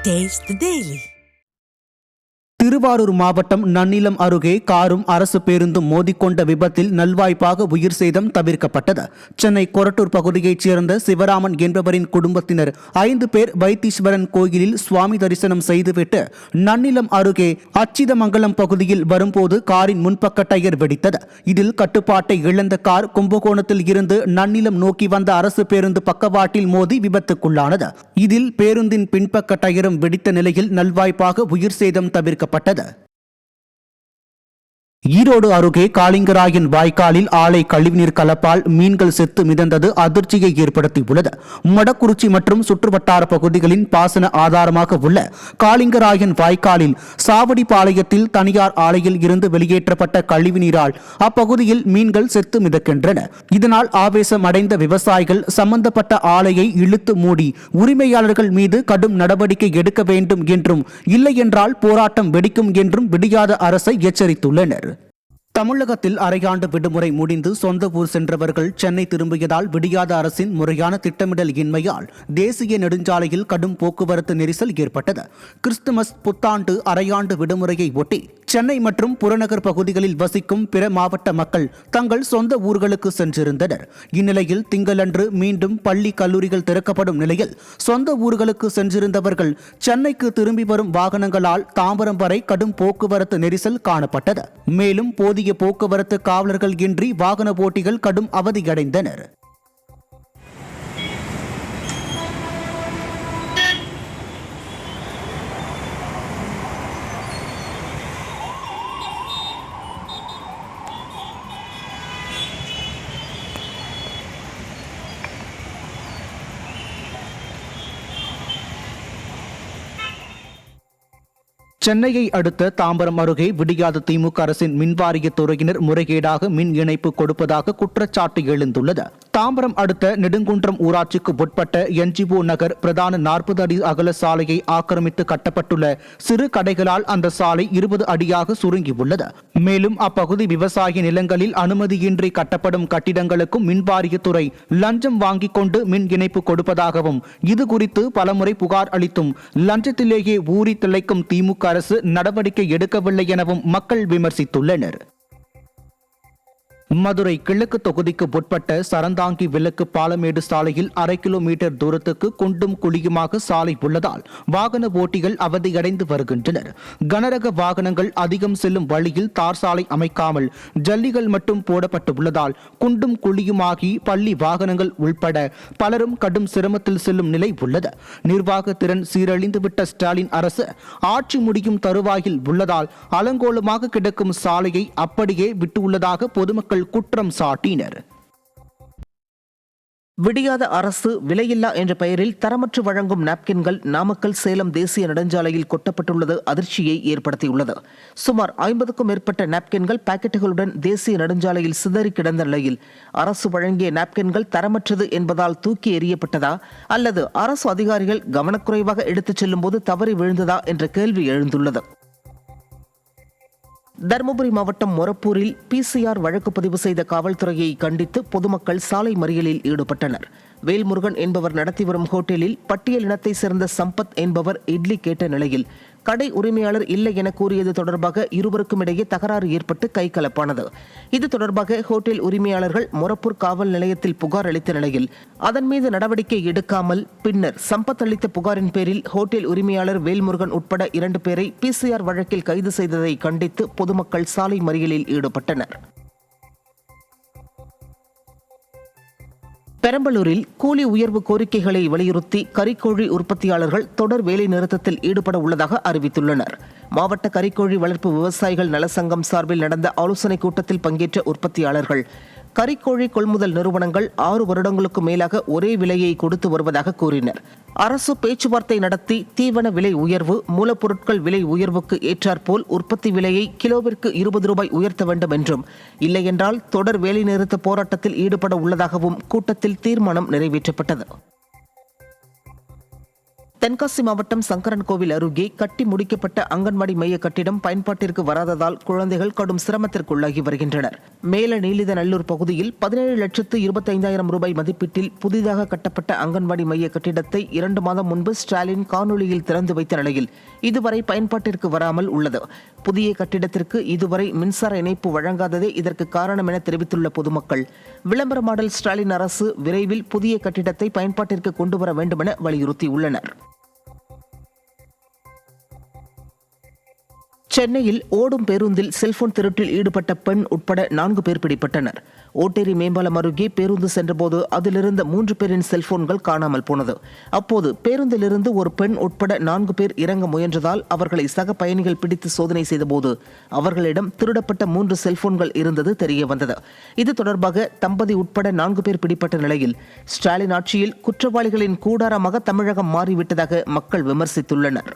Taste the Daily. Thiruvarur மாவட்டம் நன்னிலம் அருகே காரும் அரசு பேருந்தும் மோதிக்கொண்ட விபத்தில் நல்வாய்ப்பாக உயிர் சேதம் தவிர்க்கப்பட்டது. சென்னை கொரட்டூர் பகுதியைச் சேர்ந்த சிவராமன் என்பவரின் குடும்பத்தினர் 5 பேர் வைத்தீஸ்வரன் கோயிலில் சுவாமி தரிசனம் செய்துவிட்டு நன்னிலம் அருகே அச்சிதமங்கலம் பகுதியில் வரும்போது காரின் முன்பக்க டயர் வெடித்தது. இதில் கட்டுப்பாட்டை இழந்த கார் கும்பகோணத்தில் இருந்து நன்னிலம் நோக்கி வந்த அரசு பேருந்து பக்கவாட்டில் மோதி விபத்துக்குள்ளானது. இதில் பேருந்தின் பின்பக்க டயரும் வெடித்த நிலையில் நல்வாய்ப்பாக உயிர் சேதம் தவிர்க்கப்பட்டது. ஈரோடு அருகே காளிங்கராயன் வாய்க்காலில் ஆலை கழிவுநீர் கலப்பால் மீன்கள் செத்து மிதந்தது அதிர்ச்சியை ஏற்படுத்தியுள்ளது. மொடக்குறிச்சி மற்றும் சுற்றுவட்டார பகுதிகளின் பாசன ஆதாரமாக உள்ள காளிங்கராயன் வாய்க்காலில் சாவடிப்பாளையத்தில் தனியார் ஆலையில் இருந்து வெளியேற்றப்பட்ட கழிவுநீரால் அப்பகுதியில் மீன்கள் செத்து மிதக்கின்றன. இதனால் ஆவேசம் அடைந்த விவசாயிகள் சம்பந்தப்பட்ட ஆலையை இழுத்து மூடி உரிமையாளர்கள் மீது கடும் நடவடிக்கை எடுக்க வேண்டும் என்றும் இல்லையென்றால் போராட்டம் வெடிக்கும் என்றும் விடியாத அரசை எச்சரித்துள்ளனர். தமிழகத்தில் அரையாண்டு விடுமுறை முடிந்து சொந்த ஊர் சென்றவர்கள் சென்னை திரும்பியதால் விடியாத அரசின் முறையான திட்டமிடல் இன்மையால் தேசிய நெடுஞ்சாலையில் கடும் போக்குவரத்து நெரிசல் ஏற்பட்டது. கிறிஸ்துமஸ் புத்தாண்டு அரையாண்டு விடுமுறையை ஒட்டி சென்னை மற்றும் புறநகர் பகுதிகளில் வசிக்கும் பிற மாவட்ட மக்கள் தங்கள் சொந்த ஊர்களுக்கு சென்றிருந்தனர். இந்நிலையில் திங்களன்று மீண்டும் பள்ளி கல்லூரிகள் திறக்கப்படும் நிலையில் சொந்த ஊர்களுக்கு சென்றிருந்தவர்கள் சென்னைக்கு திரும்பி வரும் வாகனங்களால் தாம்பரம் வரை கடும் போக்குவரத்து நெரிசல் காணப்பட்டது. மேலும் போதிய போக்குவரத்து காவலர்கள் இன்றி வாகன ஓட்டிகள் கடும் அவதியடைந்தனர். சென்னையை அடுத்த தாம்பரம் அருகே விடியாத திமுக அரசின் மின்வாரிய துறையினர் முறைகேடாக மின் இணைப்பு கொடுப்பதாக குற்றச்சாட்டு எழுந்துள்ளது. தாம்பரம் அடுத்த நெடுங்குன்றம் ஊராட்சிக்கு உட்பட்ட என்ஜிஓ நகர் பிரதான 40 அடி அகல சாலையை ஆக்கிரமித்து கட்டப்பட்டுள்ள சிறு கடைகளால் அந்த சாலை 20 அடியாக சுருங்கியுள்ளது. மேலும் அப்பகுதி விவசாய நிலங்களில் அனுமதியின்றி கட்டப்படும் கட்டிடங்களுக்கும் மின்வாரியத்துறை லஞ்சம் வாங்கிக் கொண்டு மின் இணைப்பு கொடுப்பதாகவும் இதுகுறித்து பலமுறை புகார் அளித்தும் லஞ்சத்திலேயே ஊறி திளைக்கும் திமுக அரசு நடவடிக்கை எடுக்கவில்லை எனவும் மக்கள் விமர்சித்துள்ளனர். மதுரை கிழக்கு தொகுதிக்கு உட்பட்ட சரந்தாங்கி விலக்கு பாலமேடு சாலையில் 1/2 கிலோமீட்டர் தூரத்துக்கு குண்டும் குழியுமாக சாலை உள்ளதால் வாகன ஓட்டிகள் அவதியடைந்து வருகின்றனர். கனரக வாகனங்கள் அதிகம் செல்லும் வழியில் தார் சாலை அமைக்காமல் ஜல்லிகள் மட்டும் போடப்பட்டுள்ளதால் குண்டும் குழியுமாகி பள்ளி வாகனங்கள் உள்பட பலரும் கடும் சிரமத்தில் செல்லும் நிலை உள்ளது. நிர்வாக திறன் சீரழிந்துவிட்ட ஸ்டாலின் அரசு ஆட்சி முடியும் தருவாயில் உள்ளதால் அலங்கோலமாக கிடக்கும் சாலையை அப்படியே விட்டுள்ளதாக பொதுமக்கள் குற்றம் சாட்டினர். விடியாத அரசு விலையில்லா என்ற பெயரில் தரமற்று வழங்கும் நாப்கின்கள் நாமக்கல் சேலம் தேசிய நெடுஞ்சாலையில் கொட்டப்பட்டுள்ளது அதிர்ச்சியை ஏற்படுத்தியுள்ளது. சுமார் 50க்கும் மேற்பட்ட நாப்கின்கள் பாக்கெட்டுகளுடன் தேசிய நெடுஞ்சாலையில் சிதறி கிடந்த நிலையில் அரசு வழங்கிய நாப்கின்கள் தரமற்றது என்பதால் தூக்கி எறியப்பட்டதா அல்லது அரசு அதிகாரிகள் கவனக்குறைவாக எடுத்துச் செல்லும் போது தவறி விழுந்ததா என்ற கேள்வி எழுந்துள்ளது. தருமபுரி மாவட்டம் மொரப்பூரில் PCR வழக்கு பதிவு செய்த காவல்துறையை கண்டித்து பொதுமக்கள் சாலை மறியலில் ஈடுபட்டனர். வேல்முருகன் என்பவர் நடத்தி வரும் ஹோட்டலில் பட்டியல் இனத்தை சேர்ந்த சம்பத் என்பவர் இட்லி கேட்ட நிலையில் கடை உரிமையாளர் இல்லை என கூறியது தொடர்பாக இருவருக்கும் இடையே தகராறு ஏற்பட்டு கைகலப்பானது. இது தொடர்பாக ஹோட்டல் உரிமையாளர்கள் மொரப்பூர் காவல் நிலையத்தில் புகார் அளித்த நிலையில் அதன் மீது நடவடிக்கை எடுக்காமல் பின்னர் சம்பத் அளித்த புகாரின் பேரில் ஹோட்டல் உரிமையாளர் வேல்முருகன் உட்பட 2 பேரை PCR வழக்கில் கைது செய்ததை கண்டித்து பொதுமக்கள் சாலை மறியலில் ஈடுபட்டனர். பெரம்பலூரில் கூலி உயர்வு கோரிக்கைகளை வலியுறுத்தி கறிக்கோழி உற்பத்தியாளர்கள் தொடர் வேலை நிறுத்தத்தில் ஈடுபட உள்ளதாக அறிவித்துள்ளனர். மாவட்ட கறிக்கோழி வளர்ப்பு விவசாயிகள் நலசங்கம் சார்பில் நடந்த ஆலோசனைக் கூட்டத்தில் பங்கேற்ற உற்பத்தியாளர்கள் கறிக்கோழி கொள்முதல் நிறுவனங்கள் 6 வருடங்களுக்கு மேலாக ஒரே விலையை கொடுத்து வருவதாக கூறினர். அரசு பேச்சுவார்த்தை நடத்தி தீவன விலை உயர்வு, மூலப்பொருட்கள் விலை உயர்வுக்கு ஏற்றாற்போல் உற்பத்தி விலையை கிலோவிற்கு 20 ரூபாய் உயர்த்த வேண்டும் என்றும், இல்லையென்றால் தொடர் வேலைநிறுத்த போராட்டத்தில் ஈடுபட உள்ளதாகவும் கூட்டத்தில் தீர்மானம் நிறைவேற்றப்பட்டது. தென்காசி மாவட்டம் சங்கரன்கோவில் அருகே கட்டி முடிக்கப்பட்ட அங்கன்வாடி மைய கட்டிடம் பயன்பாட்டிற்கு வராததால் குழந்தைகள் கடும் சிரமத்திற்குள்ளாகி வருகின்றனர். மேல நீலிதநல்லூர் பகுதியில் 17,25,000 ரூபாய் மதிப்பீட்டில் புதிதாக கட்டப்பட்ட அங்கன்வாடி மைய கட்டிடத்தை 2 மாதம் முன்பு ஸ்டாலின் காணொலியில் திறந்து வைத்த நிலையில் இதுவரை பயன்பாட்டிற்கு வராமல் உள்ளது. புதிய கட்டிடத்திற்கு இதுவரை மின்சார இணைப்பு வழங்காததே இதற்கு காரணம் என தெரிவித்துள்ள பொதுமக்கள், விளம்பர மாடல் ஸ்டாலின் அரசு விரைவில் புதிய கட்டிடத்தை பயன்பாட்டிற்கு கொண்டு வர வேண்டும் என வலியுறுத்தியுள்ளனர். சென்னையில் ஓடும் பேருந்தில் செல்போன் திருட்டில் ஈடுபட்ட பெண் உட்பட 4 பேர் பிடிபட்டனர். ஓட்டேரி மேம்பாலம் அருகே பேருந்து சென்றபோது அதிலிருந்த 3 பேரின் செல்போன்கள் காணாமல் போனது. அப்போது பேருந்திலிருந்து ஒரு பெண் உட்பட 4 பேர் இறங்க முயன்றதால் அவர்களை சக பயணிகள் பிடித்து சோதனை செய்தபோது அவர்களிடம் திருடப்பட்ட 3 செல்போன்கள் இருந்தது தெரியவந்தது. இது தொடர்பாக தம்பதி உட்பட 4 பேர் பிடிப்பட்ட நிலையில் ஸ்டாலின் ஆட்சியில் குற்றவாளிகளின் கூடாரமாக தமிழகம் மாறிவிட்டதாக மக்கள் விமர்சித்துள்ளனர்.